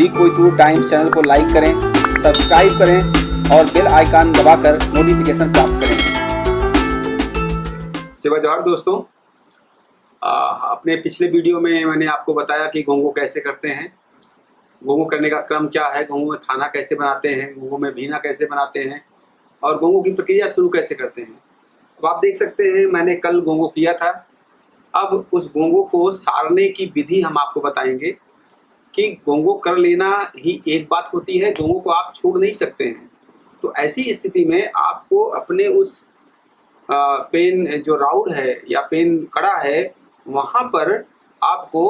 दी Koytur times channel को like करें, subscribe करें और बेल आइकन दबाकर नोटिफिकेशन प्राप्त करें। सेवा जोहार दोस्तों। अपने पिछले वीडियो में मैंने आपको बताया कि घोंघो कैसे करते हैं, घोंघो करने का क्रम क्या है, घोंघो में थाना कैसे बनाते हैं, घोंघो में भीना कैसे बनाते हैं और घोंघो की प्रक्रिया शुरू कैसे करते हैं। अब आप देख सकते हैं मैंने कल घोंघो किया था। अब उस घोंघो को सारने की विधि हम आपको बताएंगे कि घोंघो कर लेना ही एक बात होती है, घोंघो को आप छोड़ नहीं सकते हैं। तो ऐसी स्थिति में आपको अपने उस पेन जो राउड है या पेन कड़ा है वहाँ पर आपको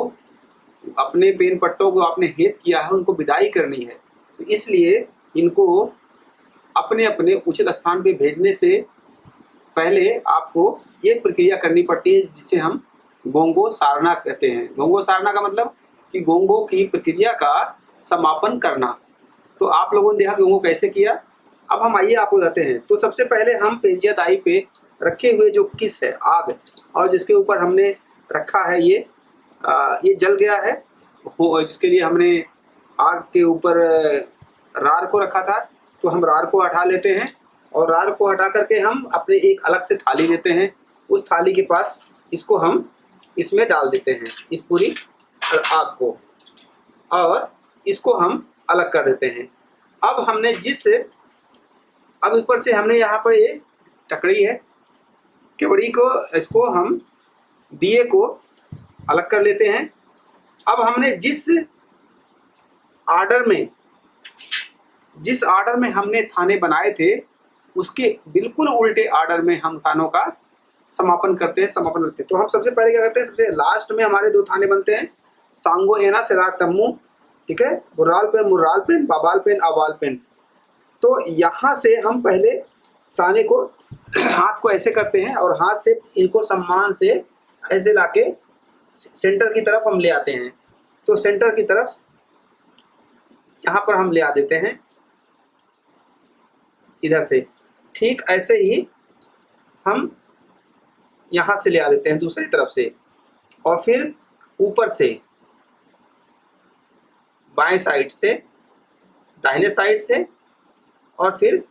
अपने पेन पट्टों को आपने हेत किया है उनको विदाई करनी है। तो इसलिए इनको अपने अपने उचित स्थान पे भेजने से पहले आपको एक प्रक्रिया करनी पड़ती है जिसे हम घोंघो सारना कहते हैं। घोंघो सारना का मतलब कि घोंघो की प्रक्रिया का समापन करना। तो आप लोगों ने देखा घोंघो कैसे किया। अब हम आइए आपको बताते हैं। तो सबसे पहले हम पेंजिया दाई पे रखे हुए जो किस है आग और जिसके ऊपर हमने रखा है ये जल गया है, जिसके लिए हमने आग के ऊपर रार को रखा था। तो हम रार को हटा लेते हैं और रार को हटा करके हम अपने एक अलग से थाली लेते हैं। उस थाली के पास इसको हम इसमें डाल देते हैं, इस पूरी आग को, और इसको हम अलग कर देते हैं। अब हमने अब ऊपर से हमने यहाँ पर ये टकड़ी है, केवड़ी को इसको हम दिए को अलग कर लेते हैं। अब हमने जिस आर्डर में हमने थाने बनाए थे उसके बिल्कुल उल्टे आर्डर में हम थानों का समापन करते हैं। तो हम सबसे पहले क्या करते हैं, सबसे लास्ट में हमारे दो थाने बनते हैं, सांगो एना सेलार तम्मू, ठीक है, बुर्राल पेन मुर्राल पेन बाबाल पेन अबाल पेन। तो यहाँ से हम पहले साने को हाथ को ऐसे करते हैं और हाथ से इनको सम्मान से ऐसे लाके सेंटर की तरफ हम ले आते हैं। तो सेंटर की तरफ यहाँ पर हम ले आ देते हैं इधर से। ठीक ऐसे ही हम यहाँ से ले आ देते हैं दूसरी तरफ से, और फिर ऊपर से बाएं साइड से, दाहिने साइड से और फिर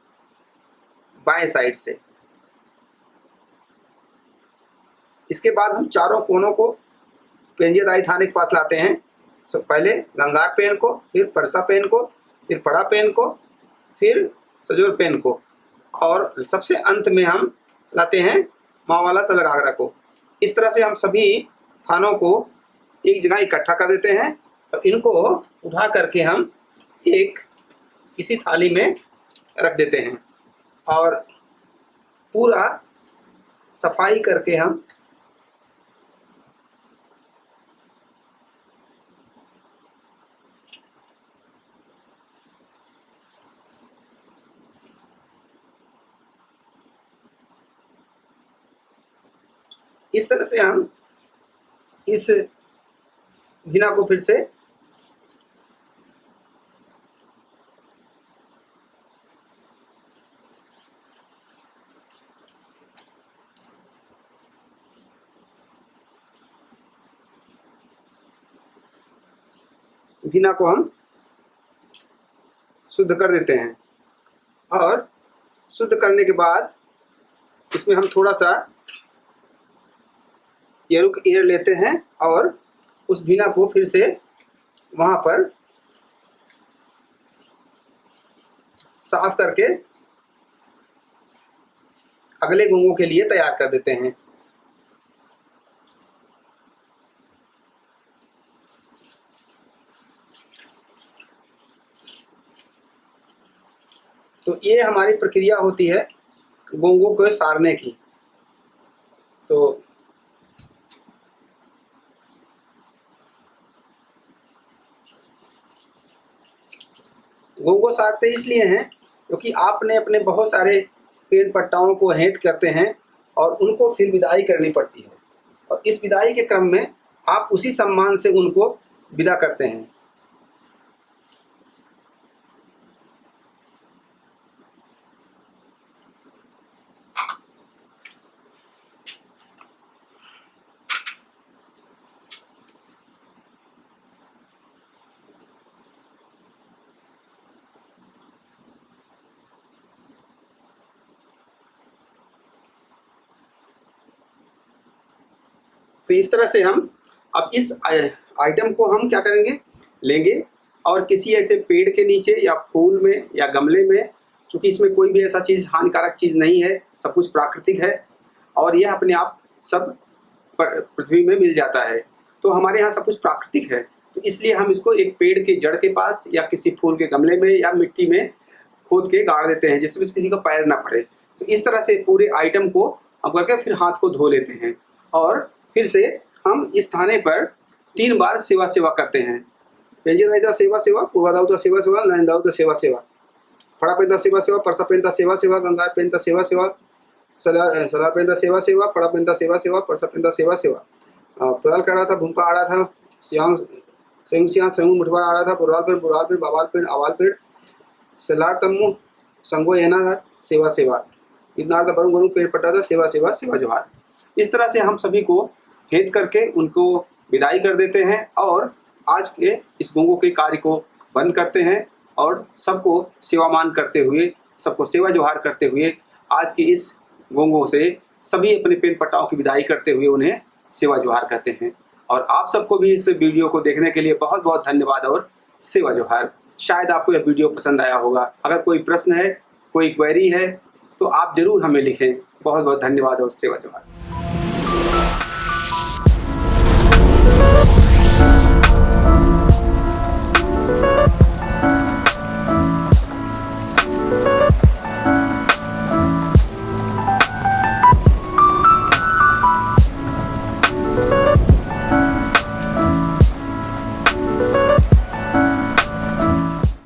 बाएं साइड से। इसके बाद हम चारों कोनों को पेंजिया दाई थाने के पास लाते हैं। पहले गंगार पेन को, फिर परसा पेन को, फिर पड़ा पेन को, फिर सजोर पेन को, और सबसे अंत में हम लाते हैं मावाला सलगागरा को। इस तरह से हम सभी थानों को एक जगह इकट्ठा कर देते हैं और इनको उठा करके हम एक इसी थाली में रख देते हैं और पूरा सफाई करके हम इस तरह से हम इस भीना को फिर से भीना को हम शुद्ध कर देते हैं। और शुद्ध करने के बाद इसमें हम थोड़ा सा एरुक एयर लेते हैं और उस भीना को फिर से वहाँ पर साफ करके अगले घोंघो के लिए तैयार कर देते हैं। तो ये हमारी प्रक्रिया होती है घोंघो को सारने की। तो घोंघो सारते इसलिए हैं क्योंकि आपने अपने बहुत सारे पेन पट्टाओं को हेत करते हैं और उनको फिर विदाई करनी पड़ती है, और इस विदाई के क्रम में आप उसी सम्मान से उनको विदा करते हैं। तो इस तरह से हम अब इस आइटम को हम क्या करेंगे, लेंगे और किसी ऐसे पेड़ के नीचे या फूल में या गमले में, क्योंकि इसमें कोई भी ऐसा चीज़ हानिकारक चीज़ नहीं है, सब कुछ प्राकृतिक है और यह अपने आप सब पृथ्वी में मिल जाता है। तो हमारे यहाँ सब कुछ प्राकृतिक है, तो इसलिए हम इसको एक पेड़ के जड़ के पास या किसी फूल के गमले में या मिट्टी में खोद के गाड़ देते हैं, जिसमें किसी का पैर ना पड़े। तो इस तरह से पूरे आइटम को हम करके फिर हाथ को धो लेते हैं और फिर से हम इस थाने पर 3 बार सेवा करते हैं। पेंजिदा सेवा सेवा, पूर्वादाउता सेवा सेवा, लैंदाउता सेवा सेवा, फड़ा पेंता सेवा सेवा, परसा पेंता सेवा सेवा, गंगा पेंता सेवा सेवा, सला पेंता सेवा सेवा, फड़ा पेंता सेवा सेवा, परसा पेंता सेवा सेवा। पुराल कड़ा था, भूमका आड़ा था, सियांग संग मुठवा आड़ा था, पुराल पेड़, बाबाल पेड़, आवाल पेड़, सलार तम्मू संगो येना था, सेवा सेवा, इतना था, बरू पेड़ पट्टा था, सेवा सेवा, सेवा जोहार। इस तरह से हम सभी को हेत करके उनको विदाई कर देते हैं और आज के इस गंगो के कार्य को बंद करते हैं और सबको सेवामान करते हुए, सबको सेवा जोहार करते हुए आज की इस गंगो से सभी अपने पेड़ पट्टाओं की विदाई करते हुए उन्हें सेवा जोहार करते हैं। और आप सबको भी इस वीडियो को देखने के लिए बहुत बहुत धन्यवाद और सेवा जोहार। शायद आपको यह वीडियो पसंद आया होगा। अगर कोई प्रश्न है, कोई क्वेरी है तो आप ज़रूर हमें लिखें। बहुत बहुत धन्यवाद और सेवा जोहार।